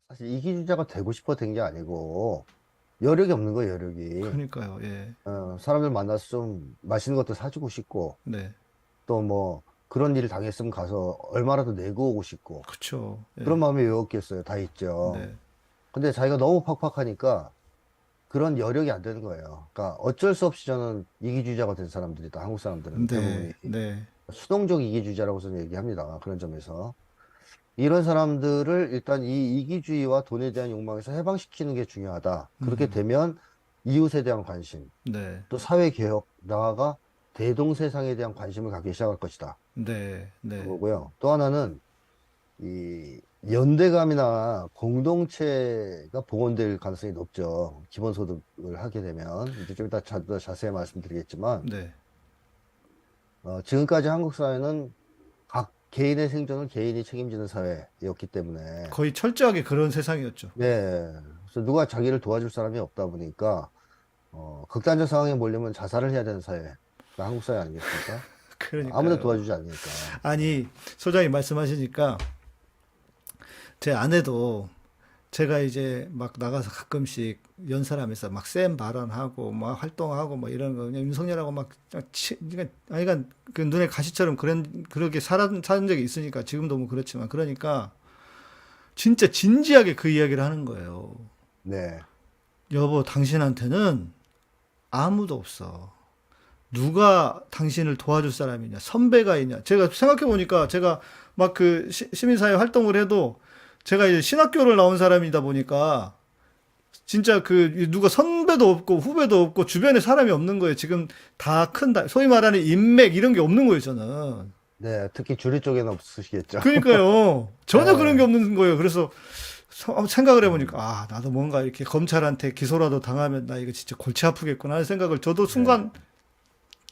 사실 이기주자가 되고 싶어 된 게 아니고 여력이 없는 거예요, 여력이. 그러니까요. 예. 사람들 만나서 좀 맛있는 것도 사주고 싶고 네. 또 뭐 그런 일을 당했으면 가서 얼마라도 내고 오고 싶고 그쵸. 그런 예. 마음이 왜 없겠어요. 다 있죠. 네. 근데 자기가 너무 팍팍하니까 그런 여력이 안 되는 거예요. 그러니까 어쩔 수 없이 저는 이기주의자가 된 사람들이다. 한국 사람들은 네. 대부분이 네. 수동적 이기주의자라고 저는 얘기합니다. 그런 점에서. 이런 사람들을 일단 이 이기주의와 돈에 대한 욕망에서 해방시키는 게 중요하다. 그렇게 음. 되면 이웃에 대한 관심, 네. 또 사회개혁, 나아가 대동세상에 대한 관심을 갖기 시작할 것이다. 네. 네. 그거고요. 또 하나는 이 연대감이나 공동체가 복원될 가능성이 높죠. 기본소득을 하게 되면 이제 좀 이따 더 자세히 말씀드리겠지만 네. 지금까지 한국 사회는 각 개인의 생존을 개인이 책임지는 사회였기 때문에 거의 철저하게 그런 세상이었죠. 네, 그래서 누가 자기를 도와줄 사람이 없다 보니까 극단적 상황에 몰리면 자살을 해야 되는 사회가 한국 사회 아니겠습니까? 아무도 그러니까요. 도와주지 않으니까. 아니, 소장님 말씀하시니까 제 아내도 제가 이제 막 나가서 가끔씩 연사람에서 막 센 발언하고 막 활동하고 뭐 이런 거 그냥 윤석열하고 막 그러니까 아이가 그 눈에 가시처럼 그렇게 사는 적이 있으니까 지금도 뭐 그렇지만 그러니까 진짜 진지하게 그 이야기를 하는 거예요. 네, 여보, 당신한테는 아무도 없어. 누가 당신을 도와줄 사람이냐? 선배가 있냐? 제가 생각해 보니까 제가 막 그 시민사회 활동을 해도 제가 이제 신학교를 나온 사람이다 보니까 진짜 그 누가 선배도 없고 후배도 없고 주변에 사람이 없는 거예요. 지금 다 큰 소위 말하는 인맥 이런 게 없는 거예요, 저는. 네, 특히 주류 쪽에는 없으시겠죠. 그러니까요. 전혀 그런 게 네, 없는 거예요. 그래서 생각을 해보니까 음, 아, 나도 뭔가 이렇게 검찰한테 기소라도 당하면 나 이거 진짜 골치 아프겠구나 하는 생각을 저도 네, 순간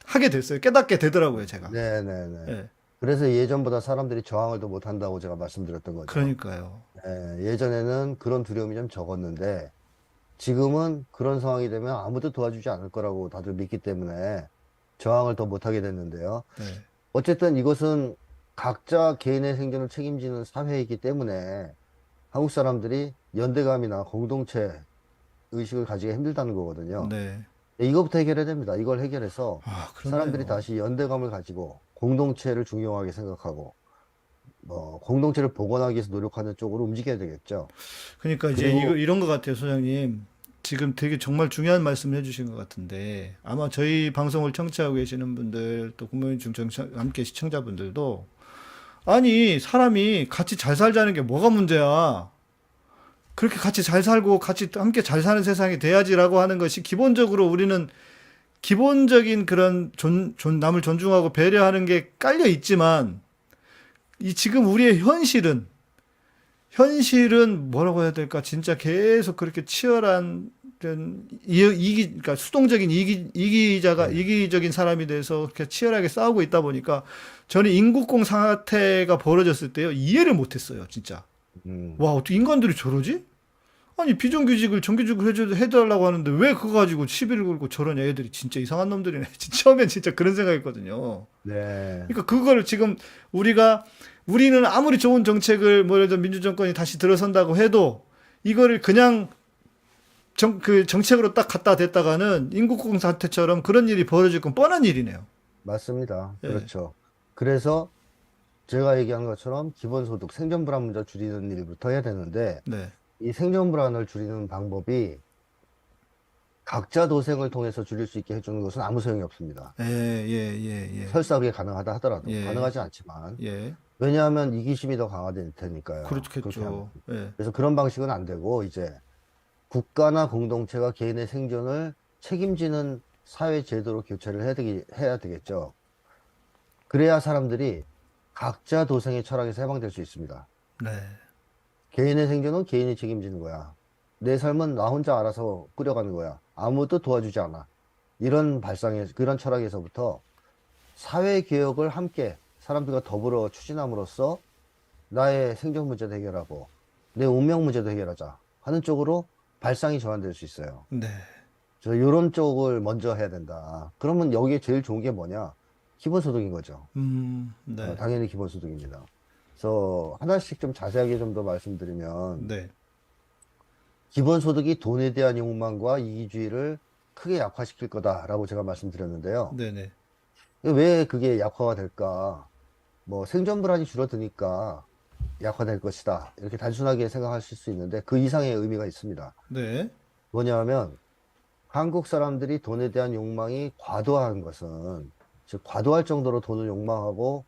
하게 됐어요. 깨닫게 되더라고요, 제가. 네, 네, 네. 예. 그래서 예전보다 사람들이 저항을 더 못한다고 제가 말씀드렸던 거죠. 그러니까요. 예전에는 그런 두려움이 좀 적었는데 지금은 그런 상황이 되면 아무도 도와주지 않을 거라고 다들 믿기 때문에 저항을 더 못하게 됐는데요. 네. 어쨌든 이것은 각자 개인의 생존을 책임지는 사회이기 때문에 한국 사람들이 연대감이나 공동체 의식을 가지기 힘들다는 거거든요. 네. 이것부터 해결해야 됩니다. 이걸 해결해서 아, 사람들이 그렇네요. 다시 연대감을 가지고 공동체를 중요하게 생각하고 공동체를 복원하기 위해서 노력하는 쪽으로 움직여야 되겠죠. 그러니까 이제 그리고 이런 것 같아요, 소장님. 지금 되게 정말 중요한 말씀을 해주신 것 같은데 아마 저희 방송을 청취하고 계시는 분들 또 국민중 함께 시청자분들도 아니 사람이 같이 잘 살자는 게 뭐가 문제야? 그렇게 같이 잘 살고 같이 함께 잘 사는 세상이 돼야지라고 하는 것이 기본적으로 우리는 기본적인 그런 남을 존중하고 배려하는 게 깔려 있지만 이 지금 우리의 현실은 뭐라고 해야 될까? 진짜 계속 그렇게 치열한 그러니까 수동적인 네, 이기적인 사람이 돼서 그렇게 치열하게 싸우고 있다 보니까 저는 인국공 사태가 벌어졌을 때요 이해를 못했어요, 진짜. 음, 와, 어떻게 인간들이 저러지? 아니 비정규직을 정규직으로 해달라고 하는데 왜 그거 가지고 시비를 걸고 저러냐 애들이 진짜 이상한 놈들이네. 처음엔 진짜 그런 생각했거든요. 네, 그러니까 그거를 지금 우리는 아무리 좋은 정책을 뭐 예를 들어 민주정권이 다시 들어선다고 해도 이거를 그냥 그 정책으로 딱 갖다 댔다가는 인국공 사태처럼 그런 일이 벌어질 건 뻔한 일이네요. 맞습니다. 예. 그렇죠. 그래서 제가 얘기한 것처럼 기본소득, 생존불안 문제 줄이는 일부터 해야 되는데 네. 이 생존불안을 줄이는 방법이 각자 도생을 통해서 줄일 수 있게 해주는 것은 아무 소용이 없습니다. 예, 예, 예, 예. 설사 그게 가능하다 하더라도 예. 가능하지 않지만 예. 왜냐하면 이기심이 더 강화될 테니까요. 그렇게 하면. 그렇겠죠. 예. 그래서 그런 방식은 안 되고 이제 국가나 공동체가 개인의 생존을 책임지는 사회 제도로 교체를 해야 되겠죠. 그래야 사람들이 각자 도생의 철학에서 해방될 수 있습니다. 네. 개인의 생존은 개인이 책임지는 거야. 내 삶은 나 혼자 알아서 꾸려가는 거야. 아무도 도와주지 않아. 그런 철학에서부터 사회 개혁을 함께 사람들과 더불어 추진함으로써 나의 생존 문제도 해결하고 내 운명 문제도 해결하자 하는 쪽으로 발상이 전환될 수 있어요. 네. 그래서 이런 쪽을 먼저 해야 된다. 그러면 여기에 제일 좋은 게 뭐냐? 기본소득인 거죠. 네. 당연히 기본소득입니다. 그래서 하나씩 좀 자세하게 좀 더 말씀드리면 네. 기본소득이 돈에 대한 욕망과 이기주의를 크게 약화시킬 거다라고 제가 말씀드렸는데요. 네네. 왜 그게 약화가 될까? 뭐 생존 불안이 줄어드니까 약화될 것이다. 이렇게 단순하게 생각하실 수 있는데 그 이상의 의미가 있습니다. 네. 뭐냐면 한국 사람들이 돈에 대한 욕망이 과도한 것은, 즉 과도할 정도로 돈을 욕망하고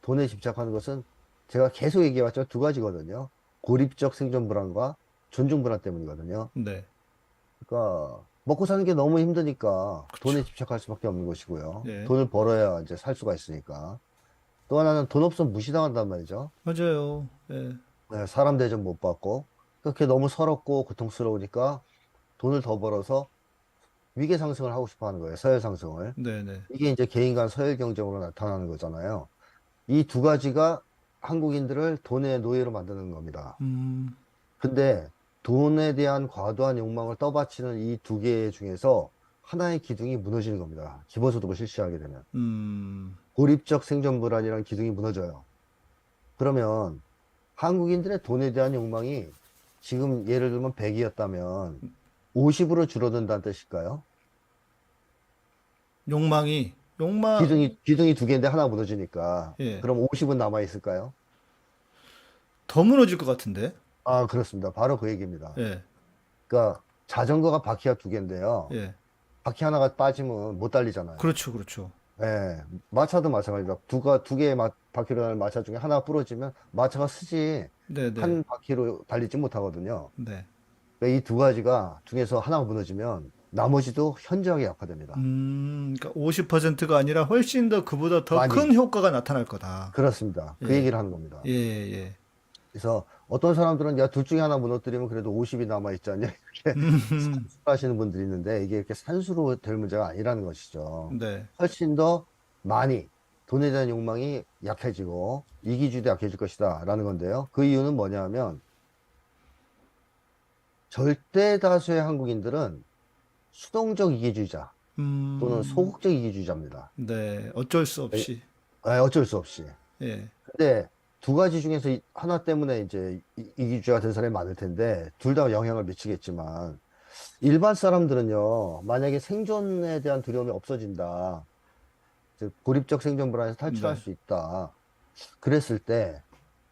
돈에 집착하는 것은 제가 계속 얘기해왔죠. 두 가지거든요. 고립적 생존 불안과 존중 불안 때문이거든요. 네. 그러니까 먹고 사는 게 너무 힘드니까 그렇죠. 돈에 집착할 수밖에 없는 것이고요. 예. 돈을 벌어야 이제 살 수가 있으니까. 또 하나는 돈 없으면 무시당한단 말이죠. 맞아요. 예. 네, 사람 대접 못 받고. 그렇게 너무 서럽고 고통스러우니까 돈을 더 벌어서 위계 상승을 하고 싶어 하는 거예요. 서열 상승을. 네네. 이게 이제 개인 간 서열 경쟁으로 나타나는 거잖아요. 이 두 가지가 한국인들을 돈의 노예로 만드는 겁니다. 음, 근데 돈에 대한 과도한 욕망을 떠받치는 이 두 개 중에서 하나의 기둥이 무너지는 겁니다. 기본소득을 실시하게 되면. 음, 고립적 생존 불안이라는 기둥이 무너져요. 그러면 한국인들의 돈에 대한 욕망이 지금 예를 들면 100이었다면 50으로 줄어든다는 뜻일까요? 욕망, 기둥이 두 개인데 하나 무너지니까. 예. 그럼 50은 남아 있을까요? 더 무너질 것 같은데? 아, 그렇습니다. 바로 그 얘기입니다. 예. 그러니까 자전거가 바퀴가 두 개인데요. 예. 바퀴 하나가 빠지면 못 달리잖아요. 그렇죠. 그렇죠. 예, 마차도 마찬가지다. 두 개의 바퀴로 가는 마차 중에 하나 부러지면 마차가 쓰지 네네. 한 바퀴로 달리지 못하거든요. 네. 그러니까 이 두 가지가 중에서 하나가 무너지면 나머지도 현저하게 약화됩니다. 그러니까 50%가 아니라 훨씬 더 그보다 더 큰 많이. 효과가 나타날 거다. 그렇습니다. 그 예. 얘기를 하는 겁니다. 예, 예. 그래서 어떤 사람들은 야, 둘 중에 하나 무너뜨리면 그래도 50이 남아있지 않냐? 이렇게 산수하시는 분들이 있는데 이게 이렇게 산수로 될 문제가 아니라는 것이죠. 네. 훨씬 더 많이 돈에 대한 욕망이 약해지고 이기주의도 약해질 것이다 라는 건데요. 그 이유는 뭐냐면 절대 다수의 한국인들은 수동적 이기주의자 또는 음, 소극적 이기주의자입니다. 네. 어쩔 수 에, 없이. 어쩔 수 없이. 예. 근데 두 가지 중에서 하나 때문에 이제 이기주의가 된 사람이 많을 텐데 둘 다 영향을 미치겠지만 일반 사람들은요, 만약에 생존에 대한 두려움이 없어진다, 즉 고립적 생존 불안에서 탈출할 네. 수 있다. 그랬을 때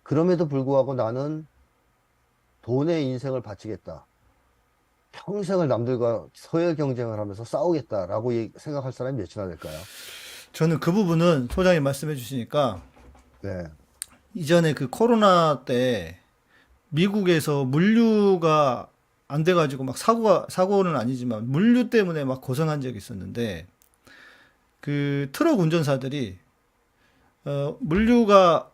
그럼에도 불구하고 나는 돈의 인생을 바치겠다. 평생을 남들과 서열 경쟁을 하면서 싸우겠다라고 생각할 사람이 몇이나 될까요? 저는 그 부분은 소장님 말씀해 주시니까 네, 이전에 그 코로나 때 미국에서 물류가 안 돼가지고 막 사고는 아니지만 물류 때문에 막 고생한 적이 있었는데 그 트럭 운전사들이 물류가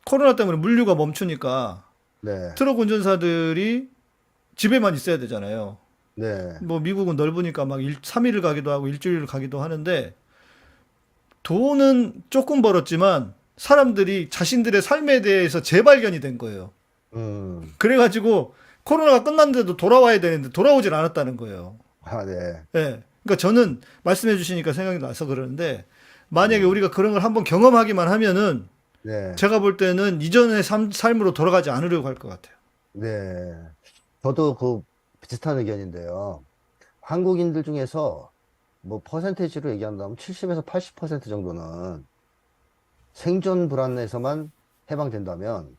코로나 때문에 물류가 멈추니까 네, 트럭 운전사들이 집에만 있어야 되잖아요. 네, 뭐 미국은 넓으니까 막 3일을 가기도 하고 일주일을 가기도 하는데 돈은 조금 벌었지만 사람들이 자신들의 삶에 대해서 재발견이 된 거예요. 음, 그래가지고 코로나가 끝났는데도 돌아와야 되는데 돌아오질 않았다는 거예요. 아, 네, 예. 그러니까 저는 말씀해 주시니까 생각이 나서 그러는데 만약에 음, 우리가 그런 걸 한번 경험하기만 하면은 네, 제가 볼 때는 이전의 삶으로 돌아가지 않으려고 할 것 같아요. 네. 저도 그 비슷한 의견인데요. 한국인들 중에서 뭐 퍼센테이지로 얘기한다면 70에서 80% 정도는 생존 불안에서만 해방된다면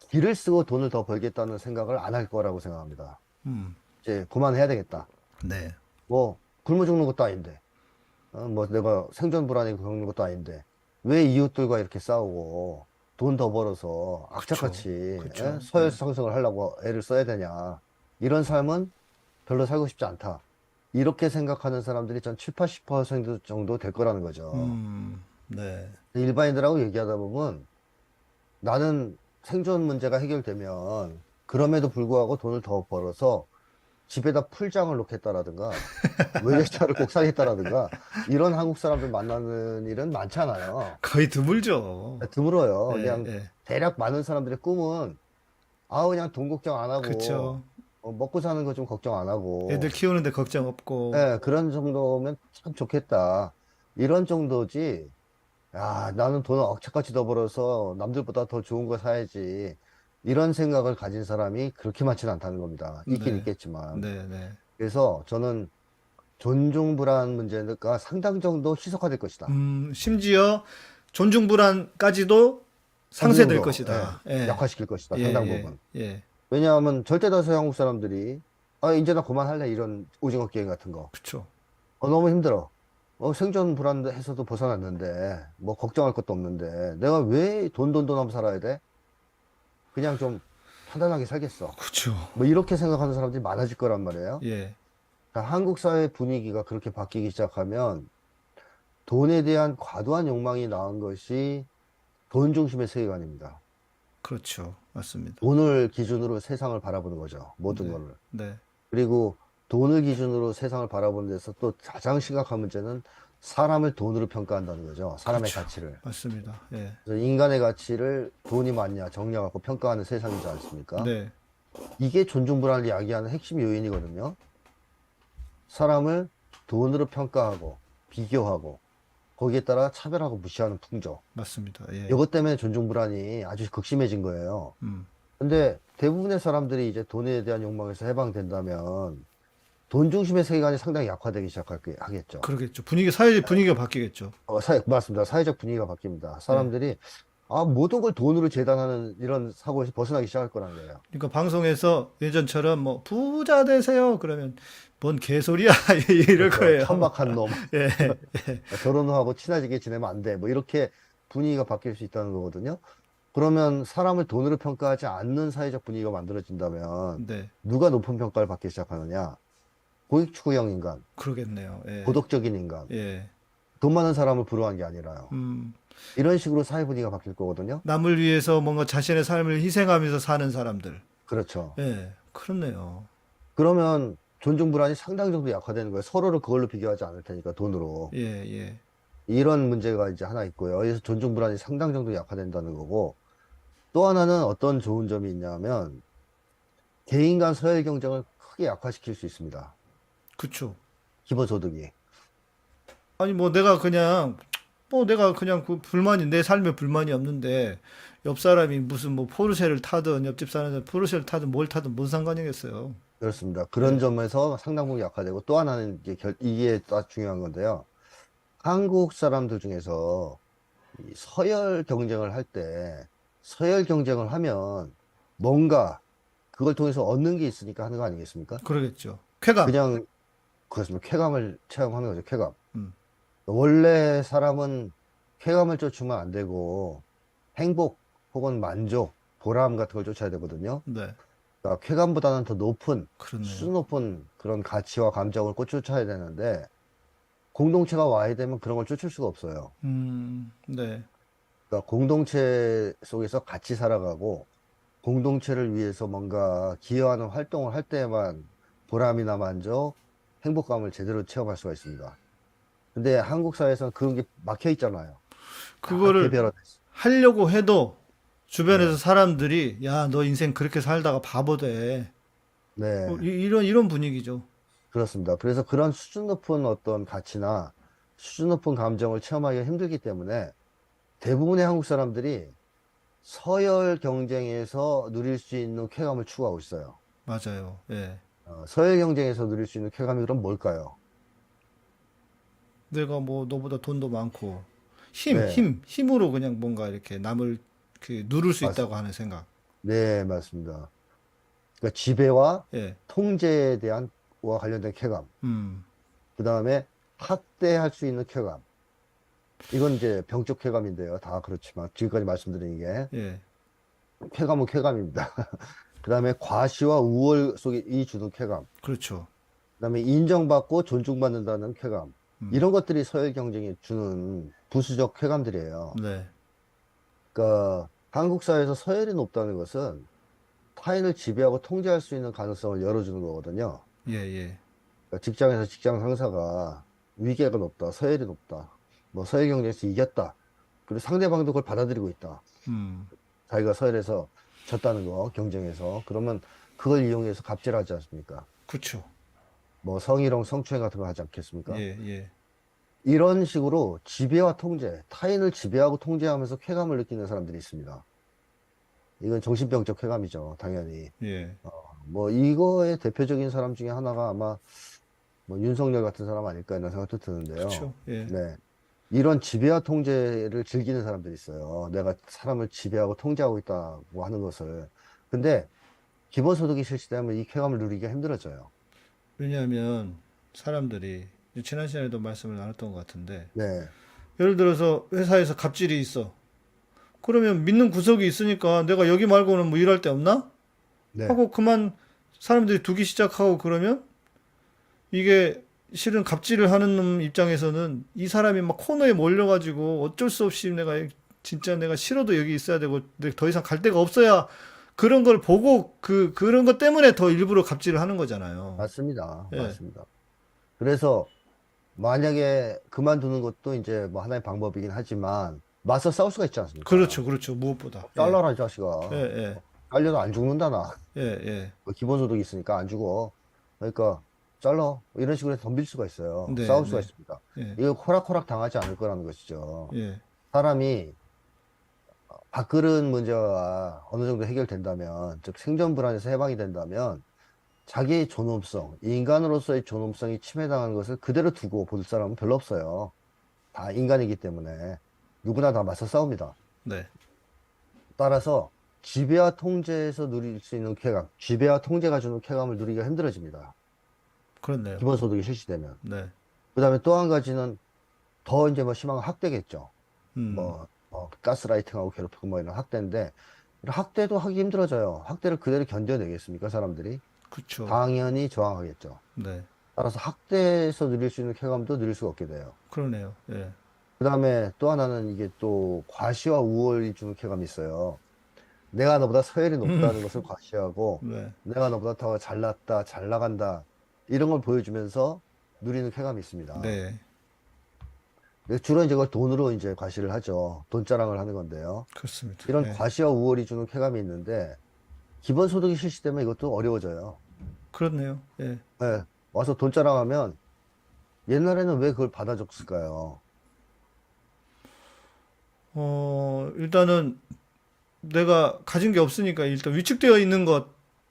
길을 쓰고 돈을 더 벌겠다는 생각을 안 할 거라고 생각합니다. 음. 이제 그만해야 되겠다. 네. 뭐 굶어 죽는 것도 아닌데, 뭐 내가 생존 불안에 겪는 것도 아닌데 왜 이웃들과 이렇게 싸우고 돈 더 벌어서 그쵸. 악착같이 그쵸. 서열 예. 상승을 하려고 애를 써야 되냐. 이런 삶은 별로 살고 싶지 않다. 이렇게 생각하는 사람들이 전 7, 80% 정도 될 거라는 거죠. 네. 일반인들하고 얘기하다 보면 나는 생존 문제가 해결되면 그럼에도 불구하고 돈을 더 벌어서 집에다 풀장을 놓겠다라든가 외제차를 꼭 사겠다라든가 이런 한국 사람들 만나는 일은 많잖아요. 거의 드물죠. 드물어요. 예, 그냥 예. 대략 많은 사람들의 꿈은 아우 그냥 돈 걱정 안 하고 그쵸. 먹고 사는 거 좀 걱정 안 애들 하고 키우는데 걱정 없고. 예, 그런 정도면 참 좋겠다. 이런 정도지. 야, 나는 돈을 억차까지 더 벌어서 남들보다 더 좋은 거 사야지. 이런 생각을 가진 사람이 그렇게 많지는 않다는 겁니다. 있긴 네, 있겠지만. 네, 네. 그래서 저는 존중 불안 문제가 상당 정도 희석화될 것이다. 심지어 존중 불안까지도 어느 상쇄될 정도, 예, 것이다. 예, 약화시킬 것이다. 예, 상당 예, 부분. 예. 왜냐하면 절대다수 한국 사람들이 이제 나 그만할래 이런 오징어 게임 같은 거. 그쵸. 너무 힘들어. 생존 불안해서도 벗어났는데 뭐 걱정할 것도 없는데 내가 왜 돈 하면 살아야 돼? 그냥 좀 편안하게 살겠어. 그쵸. 뭐 이렇게 생각하는 사람들이 많아질 거란 말이에요. 예, 그러니까 한국 사회 분위기가 그렇게 바뀌기 시작하면 돈에 대한 과도한 욕망이 나온 것이 돈 중심의 세계관입니다. 그렇죠. 맞습니다. 돈을 기준으로 세상을 바라보는 거죠. 모든 네, 거를. 네. 그리고 돈을 기준으로 세상을 바라보는 데서 또 가장 심각한 문제는 사람을 돈으로 평가한다는 거죠. 사람의 그렇죠. 가치를. 맞습니다. 예, 그래서 인간의 가치를 돈이 많냐, 적냐 갖고 평가하는 세상이지 않습니까? 네, 이게 존중불안을 야기하는 핵심 요인이거든요. 사람을 돈으로 평가하고 비교하고 거기에 따라 차별하고 무시하는 풍조. 맞습니다. 예, 이것 때문에 존중불안이 아주 극심해진 거예요. 음, 근데 대부분의 사람들이 이제 돈에 대한 욕망에서 해방된다면 돈 중심의 세계관이 상당히 약화되기 시작하겠죠. 그러겠죠. 사회적 분위기가 바뀌겠죠. 맞습니다. 사회적 분위기가 바뀝니다. 예. 사람들이 모든 걸 돈으로 재단하는 이런 사고에서 벗어나기 시작할 거라는 거예요. 그러니까 방송에서 예전처럼 뭐 부자 되세요. 그러면 뭔 개소리야 이럴 그렇죠. 거예요. 천박한 놈. 예, 결혼하고 친해지게 지내면 안 돼. 뭐 이렇게 분위기가 바뀔 수 있다는 거거든요. 그러면 사람을 돈으로 평가하지 않는 사회적 분위기가 만들어진다면 네, 누가 높은 평가를 받기 시작하느냐? 고익 추구형 인간, 그러겠네요. 예, 도덕적인 인간, 예. 돈 많은 사람을 부러워한 게 아니라요. 음, 이런 식으로 사회 분위기가 바뀔 거거든요. 남을 위해서 뭔가 자신의 삶을 희생하면서 사는 사람들. 그렇죠. 예, 그렇네요. 그러면 존중 불안이 상당 정도 약화되는 거예요. 서로를 그걸로 비교하지 않을 테니까 돈으로. 예, 예. 이런 문제가 이제 하나 있고요. 그래서 존중 불안이 상당 정도 약화된다는 거고 또 하나는 어떤 좋은 점이 있냐면 개인 간 서열 경쟁을 크게 약화시킬 수 있습니다. 그쵸. 기본소득이. 아니 뭐 내가 그냥 그 내 삶에 불만이 없는데 옆 사람이 무슨 뭐 포르쉐를 타든 옆집 사람이 포르쉐를 타든 뭘 타든 뭔 상관이겠어요. 그렇습니다. 그런 예. 점에서 상당 부분 약화되고 또 하나는 이게 또 중요한 건데요. 한국 사람들 중에서 이 서열 경쟁을 할 때 서열 경쟁을 하면 뭔가 그걸 통해서 얻는 게 있으니까 하는 거 아니겠습니까? 그러겠죠. 쾌감. 그냥 그렇습니다. 쾌감을 체험하는 거죠. 쾌감. 음. 원래 사람은 쾌감을 쫓으면 안 되고 행복 혹은 만족, 보람 같은 걸 쫓아야 되거든요. 네. 그러니까 쾌감보다는 더 높은 그렇네요. 수준 높은 그런 가치와 감정을 꼭 쫓아야 되는데 공동체가 와야 되면 그런 걸 쫓을 수가 없어요. 네. 그러니까 공동체 속에서 같이 살아가고 공동체를 위해서 뭔가 기여하는 활동을 할 때만 보람이나 만족, 행복감을 제대로 체험할 수가 있습니다. 근데 한국 사회에서는 그런 게 막혀 있잖아요. 다 그거를 개별화됐어. 하려고 해도 주변에서 네, 사람들이 야, 너 인생 그렇게 살다가 바보 돼. 네, 이런 분위기죠. 그렇습니다. 그래서 그런 수준 높은 어떤 가치나 수준 높은 감정을 체험하기가 힘들기 때문에 대부분의 한국 사람들이 서열 경쟁에서 누릴 수 있는 쾌감을 추구하고 있어요. 맞아요. 예. 서열 경쟁에서 누릴 수 있는 쾌감이 그럼 뭘까요? 내가 뭐 너보다 돈도 많고 네, 힘으로 그냥 뭔가 이렇게 남을 그 누를 수 맞, 있다고 하는 생각. 네, 맞습니다. 그러니까 지배와 예. 통제에 대한 와 관련된 쾌감. 음. 그 다음에 학대할 수 있는 쾌감. 이건 이제 병적 쾌감인데요. 다 그렇지만 지금까지 말씀드린 게 예. 쾌감은 쾌감입니다. 그 다음에 과시와 우월 속에 이 주는 쾌감. 그렇죠. 그 다음에 인정받고 존중받는다는 쾌감. 음. 이런 것들이 서열 경쟁에 주는 부수적 쾌감들이에요. 네. 그러니까 한국 사회에서 서열이 높다는 것은 타인을 지배하고 통제할 수 있는 가능성을 열어주는 거거든요. 예, 예. 그러니까 직장에서 직장 상사가 위계가 높다, 서열이 높다, 뭐 서열 경쟁에서 이겼다. 그리고 상대방도 그걸 받아들이고 있다. 음. 자기가 서열에서 졌다는 거, 경쟁에서. 그러면 그걸 이용해서 갑질하지 않습니까? 그쵸. 뭐 성희롱, 성추행 같은 거 하지 않겠습니까? 예, 예. 이런 식으로 지배와 통제, 타인을 지배하고 통제하면서 쾌감을 느끼는 사람들이 있습니다. 이건 정신병적 쾌감이죠, 당연히. 예. 뭐 이거의 대표적인 사람 중에 하나가 아마 뭐 윤석열 같은 사람 아닐까 이런 생각도 드는데요. 그렇죠. 예. 네. 이런 지배와 통제를 즐기는 사람들이 있어요. 내가 사람을 지배하고 통제하고 있다고 하는 것을. 근데 기본소득이 실시되면 이 쾌감을 누리기가 힘들어져요. 왜냐하면 사람들이 이제 지난 시간에도 말씀을 나눴던 것 같은데 네. 예를 들어서 회사에서 갑질이 있어. 그러면 믿는 구석이 있으니까 내가 여기 말고는 뭐 일할 데 없나? 네. 하고 그만 사람들이 두기 시작하고 그러면 이게 실은 갑질을 하는 놈 입장에서는 이 사람이 막 코너에 몰려가지고 어쩔 수 없이 진짜 내가 싫어도 여기 있어야 되고 내가 더 이상 갈 데가 없어야 그런 걸 보고 그런 것 때문에 더 일부러 갑질을 하는 거잖아요. 맞습니다. 예. 맞습니다. 그래서 만약에 그만두는 것도 이제 뭐 하나의 방법이긴 하지만 맞서 싸울 수가 있지 않습니까? 그렇죠. 그렇죠. 무엇보다. 예. 잘라라, 이 예, 자식아. 예. 잘려도 안 죽는다, 나. 예, 예. 기본소득이 있으니까 안 죽어. 그러니까 잘라. 이런 식으로 해서 덤빌 수가 있어요. 네, 싸울 수가 네. 있습니다. 예. 이거 호락호락 당하지 않을 거라는 것이죠. 예. 사람이 밥그릇 문제가 어느 정도 해결된다면, 즉 생존 불안에서 해방이 된다면 자기의 존엄성, 인간으로서의 존엄성이 침해당하는 것을 그대로 두고 볼 사람은 별로 없어요. 다 인간이기 때문에 누구나 다 맞서 싸웁니다. 네. 따라서 지배와 통제에서 누릴 수 있는 쾌감, 지배와 통제가 주는 쾌감을 누리기가 힘들어집니다. 그렇네요. 기본소득이 실시되면. 네. 그 다음에 또 한 가지는 더 이제 뭐 심한 건 학대겠죠. 음. 가스라이팅하고 괴롭히고 뭐 이런 학대인데, 이런 학대도 하기 힘들어져요. 학대를 그대로 견뎌내겠습니까, 사람들이? 그쵸. 당연히 저항하겠죠. 네. 따라서 학대에서 누릴 수 있는 쾌감도 누릴 수가 없게 돼요. 그러네요. 예. 그 다음에 또 하나는 이게 또 과시와 우월이 주는 쾌감이 있어요. 내가 너보다 서열이 높다는 것을 과시하고, 네. 내가 너보다 더 잘났다, 잘 나간다, 이런 걸 보여주면서 누리는 쾌감이 있습니다. 네. 주로 이제 그걸 돈으로 이제 과시를 하죠. 돈 자랑을 하는 건데요. 그렇습니다. 이런 예. 과시와 우월이 주는 쾌감이 있는데, 기본소득이 실시되면 이것도 어려워져요. 그렇네요. 예. 네, 와서 돈 자랑하면 옛날에는 왜 그걸 받아줬을까요? 일단은 내가 가진 게 없으니까 일단 위축되어 있는 것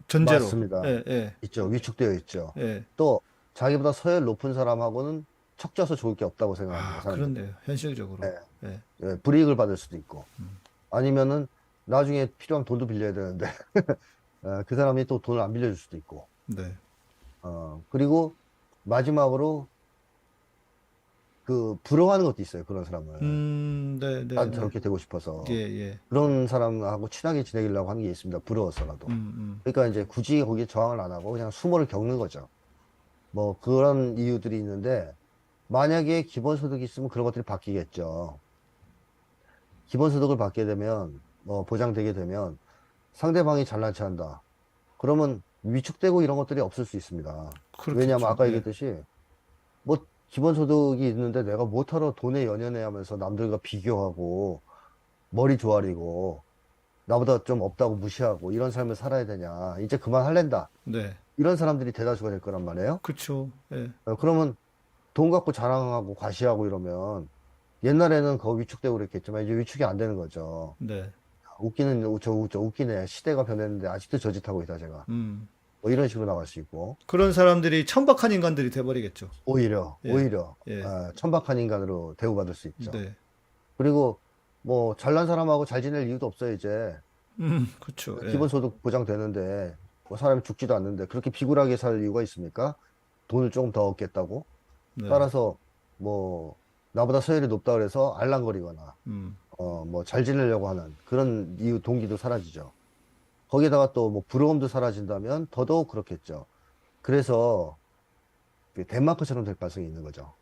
전제로. 맞습니다. 예, 예, 있죠. 위축되어 있죠. 예. 또 자기보다 서열 높은 사람하고는 척져서 좋을 게 없다고 생각합니다. 아, 사람들이. 그렇네요. 현실적으로. 네, 예. 불이익을 받을 수도 있고 아니면은 나중에 필요하면 돈도 빌려야 되는데 그 사람이 또 돈을 안 빌려줄 수도 있고 네. 그리고 마지막으로 그 부러워하는 것도 있어요. 그런 사람을. 네, 네, 난 네. 저렇게 되고 싶어서. 예, 예. 그런 사람하고 친하게 지내려고 하는 게 있습니다. 부러워서라도. 그러니까 이제 굳이 거기에 저항을 안 하고 그냥 수모를 겪는 거죠. 뭐 그런 이유들이 있는데 만약에 기본소득이 있으면 그런 것들이 바뀌겠죠. 기본소득을 받게 되면 뭐 보장되게 되면 상대방이 잘난 체한다. 그러면 위축되고 이런 것들이 없을 수 있습니다. 왜냐하면 그렇겠죠. 아까 예. 얘기했듯이 뭐 기본소득이 있는데 내가 못하러 돈에 연연해 하면서 남들과 비교하고 머리 조아리고 나보다 좀 없다고 무시하고 이런 삶을 살아야 되냐. 이제 그만할랜다. 네. 이런 사람들이 대다수가 될 거란 말이에요. 그쵸. 예. 그러면 돈 갖고 자랑하고 과시하고 이러면 옛날에는 거 위축되고 그랬겠지만 이제 위축이 안 되는 거죠. 네. 웃기네. 시대가 변했는데 아직도 저 짓 하고 있다, 제가. 음. 뭐 이런 식으로 나갈 수 있고. 그런 사람들이 천박한 인간들이 돼버리겠죠. 오히려, 예. 예. 천박한 인간으로 대우받을 수 있죠. 네. 그리고 뭐 잘난 사람하고 잘 지낼 이유도 없어요, 이제. 그쵸. 예. 기본소득 보장되는데 뭐 사람이 죽지도 않는데 그렇게 비굴하게 살 이유가 있습니까? 돈을 조금 더 얻겠다고? 네. 따라서 뭐 나보다 서열이 높다 그래서 알랑거리거나 음. 뭐 잘 지내려고 하는 그런 이유 동기도 사라지죠. 거기에다가 또 뭐 부러움도 사라진다면 더더욱 그렇겠죠. 그래서 그 덴마크처럼 될 가능성이 있는 거죠.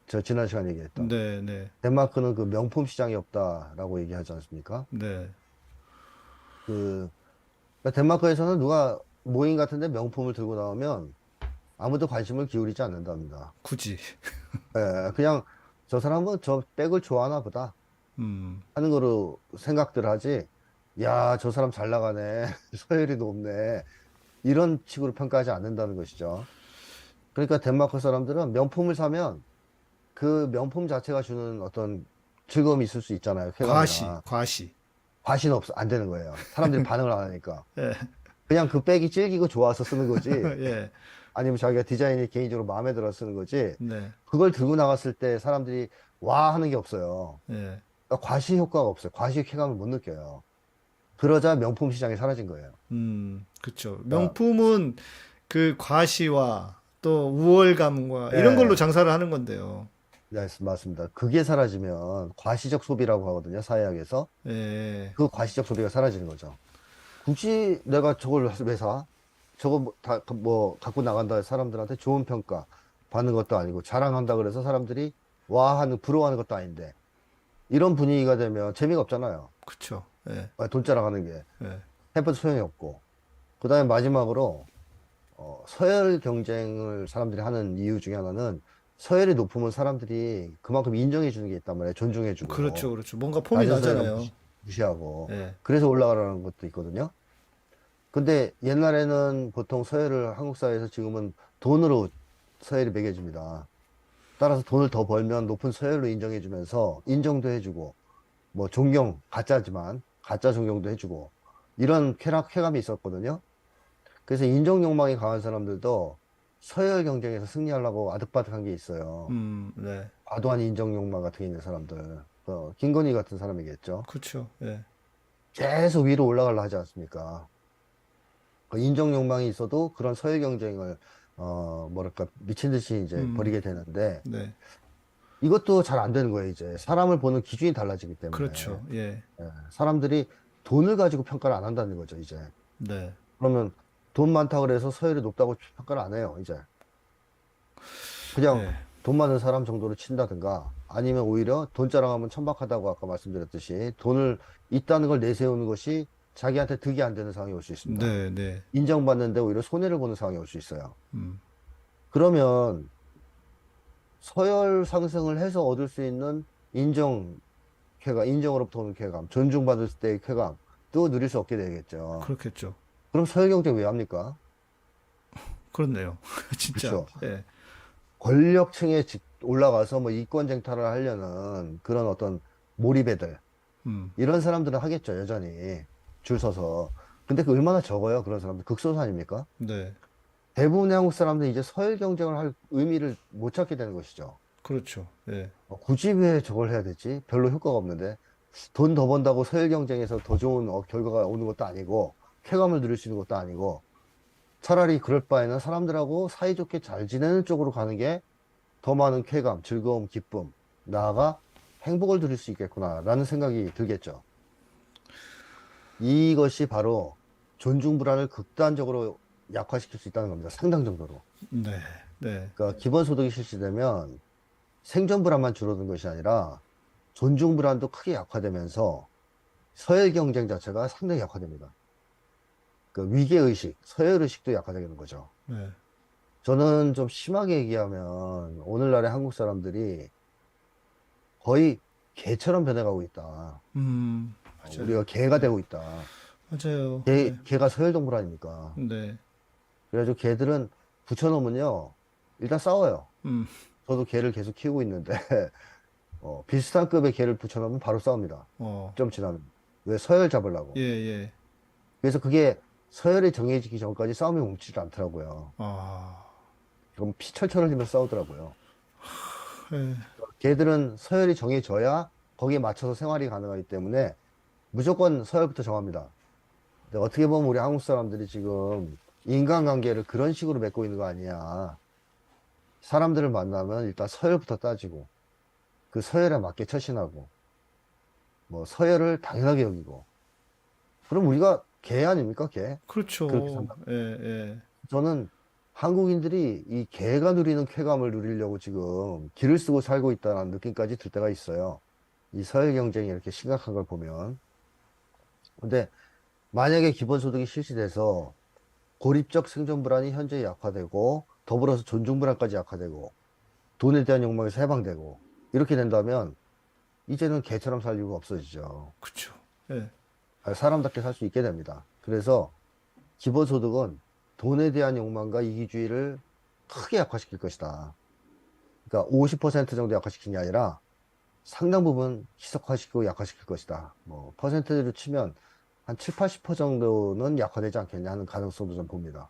저 지난 시간에 얘기했던 네, 네, 덴마크는 그 명품 시장이 없다라고 얘기하지 않습니까? 네. 그 그러니까 덴마크에서는 누가 모임 같은데 명품을 들고 나오면 아무도 관심을 기울이지 않는답니다. 굳이. 그냥 저 사람은 저 백을 좋아하나 보다 음. 하는 거로 생각들 하지. 야, 저 사람 잘 나가네. 서열이 높네. 이런 식으로 평가하지 않는다는 것이죠. 그러니까 덴마크 사람들은 명품을 사면 그 명품 자체가 주는 어떤 즐거움이 있을 수 있잖아요. 과시, 쾌감이나. 과시. 과시는 안 되는 거예요. 사람들이 반응을 안 하니까. 예, 그냥 그 백이 질기고 좋아서 쓰는 거지. 예, 아니면 자기가 디자인이 개인적으로 마음에 들어 쓰는 거지. 네, 그걸 들고 나갔을 때 사람들이 와 하는 게 없어요. 예, 그러니까 과시 효과가 없어요. 과시 쾌감을 못 느껴요. 그러자 명품 시장이 사라진 거예요. 그쵸. 그러니까, 명품은 그 과시와 또 우월감과 이런 걸로 예, 장사를 하는 건데요. 네, 맞습니다. 그게 사라지면 과시적 소비라고 하거든요. 사회학에서. 예, 그 과시적 소비가 사라지는 거죠. 굳이 내가 저걸 왜 사? 저거 뭐 갖고 나간다 해서 사람들한테 좋은 평가 받는 것도 아니고 자랑한다 그래서 사람들이 와 하는 부러워하는 것도 아닌데 이런 분위기가 되면 재미가 없잖아요. 그쵸. 예, 돈 자랑하는 게 예, 해봐도 소용이 없고 그다음에 마지막으로 서열 경쟁을 사람들이 하는 이유 중에 하나는 서열이 높으면 사람들이 그만큼 인정해 주는 게 있단 말이에요. 그렇죠, 존중해주고 그렇죠. 뭔가 폼이 낮은 서열은 나잖아요. 무시하고 예, 그래서 올라가라는 것도 있거든요. 근데 옛날에는 보통 서열을 한국 사회에서 지금은 돈으로 서열이 매겨집니다. 따라서 돈을 더 벌면 높은 서열로 인정해주면서 인정도 해주고 뭐 존경 가짜지만 가짜 존경도 해주고 이런 쾌감이 있었거든요. 그래서 인정 욕망이 강한 사람들도 서열 경쟁에서 승리하려고 아득바득한 게 있어요. 네, 과도한 인정 욕망 같은 게 있는 사람들, 김건희 같은 사람이겠죠. 그쵸. 예, 계속 위로 올라가려 하지 않습니까? 그 인정 욕망이 있어도 그런 서열 경쟁을 뭐랄까 미친 듯이 이제 음, 벌이게 되는데 네, 이것도 잘 안 되는 거예요. 이제 사람을 보는 기준이 달라지기 때문에 그렇죠. 예, 사람들이 돈을 가지고 평가를 안 한다는 거죠. 이제 네, 그러면 돈 많다 그래서 서열이 높다고 평가를 안 해요. 이제 그냥 예, 돈 많은 사람 정도로 친다든가 아니면 오히려 돈 자랑하면 천박하다고 아까 말씀드렸듯이 돈을 있다는 걸 내세우는 것이 자기한테 득이 안 되는 상황이 올 수 있습니다. 네, 네, 인정받는데 오히려 손해를 보는 상황이 올 수 있어요. 음, 그러면 서열 상승을 해서 얻을 수 있는 인정으로부터 오는 쾌감, 존중받을 때의 쾌감도 누릴 수 없게 되겠죠. 그렇겠죠. 그럼 서열 경쟁 왜 합니까? 그렇네요. 진짜. 그렇죠. 예, 권력층에 올라가서 뭐 이권 쟁탈을 하려는 그런 어떤 몰입애들, 음, 이런 사람들은 하겠죠, 여전히. 줄 서서. 근데 그 얼마나 적어요, 그런 사람들. 극소수 아닙니까? 네, 대부분의 한국 사람들은 이제 서열 경쟁을 할 의미를 못 찾게 되는 것이죠. 그렇죠. 예, 굳이 왜 저걸 해야 되지? 별로 효과가 없는데. 돈 더 번다고 서열 경쟁에서 더 좋은 결과가 오는 것도 아니고, 쾌감을 누릴 수 있는 것도 아니고, 차라리 그럴 바에는 사람들하고 사이좋게 잘 지내는 쪽으로 가는 게 더 많은 쾌감, 즐거움, 기쁨, 나아가 행복을 누릴 수 있겠구나라는 생각이 들겠죠. 이것이 바로 존중 불안을 극단적으로 약화시킬 수 있다는 겁니다. 상당 정도로. 네, 네, 그러니까 기본소득이 실시되면 생존 불안만 줄어든 것이 아니라 존중 불안도 크게 약화되면서 서열 경쟁 자체가 상당히 약화됩니다. 그 위계의식, 서열의식도 약화되는 거죠. 네, 저는 좀 심하게 얘기하면 오늘날의 한국 사람들이 거의 개처럼 변해가고 있다. 맞아요. 우리가 개가 네, 되고 있다. 맞아요. 네, 개가 서열동물 아닙니까? 네, 그래가지고 개들은 붙여놓으면요, 일단 싸워요. 음, 저도 개를 계속 키우고 있는데, 비슷한 급의 개를 붙여놓으면 바로 싸웁니다. 어, 좀 지나면. 왜 서열 예, 잡으려고. 예, 그래서 그게 서열이 정해지기 전까지 싸움이 멈추지 않더라고요. 아, 그럼 피 철철 흘리면서 싸우더라고요. 예, 개들은 서열이 정해져야 거기에 맞춰서 생활이 가능하기 때문에 무조건 서열부터 정합니다. 근데 어떻게 보면 우리 한국 사람들이 지금 인간관계를 그런 식으로 맺고 있는 거 아니야. 사람들을 만나면 일단 서열부터 따지고 그 서열에 맞게 처신하고 뭐 서열을 당연하게 여기고 그럼 우리가 개 아닙니까? 개? 그렇게 그렇죠. 산다. 예, 예, 저는 한국인들이 이 개가 누리는 쾌감을 누리려고 지금 기를 쓰고 살고 있다는 느낌까지 들 때가 있어요. 이 서열 경쟁이 이렇게 심각한 걸 보면. 근데 만약에 기본소득이 실시돼서 고립적 생존 불안이 현재 약화되고 더불어서 존중 불안까지 약화되고 돈에 대한 욕망에서 해방되고 이렇게 된다면 이제는 개처럼 살 이유가 없어지죠. 그쵸. 예, 사람답게 살 수 있게 됩니다. 그래서 기본소득은 돈에 대한 욕망과 이기주의를 크게 약화시킬 것이다. 그러니까 50% 정도 약화시키는 게 아니라 상당 부분 희석화시키고 약화시킬 것이다. 퍼센트로 치면 한 7, 80% 정도는 약화되지 않겠냐 하는 가능성도 좀 봅니다.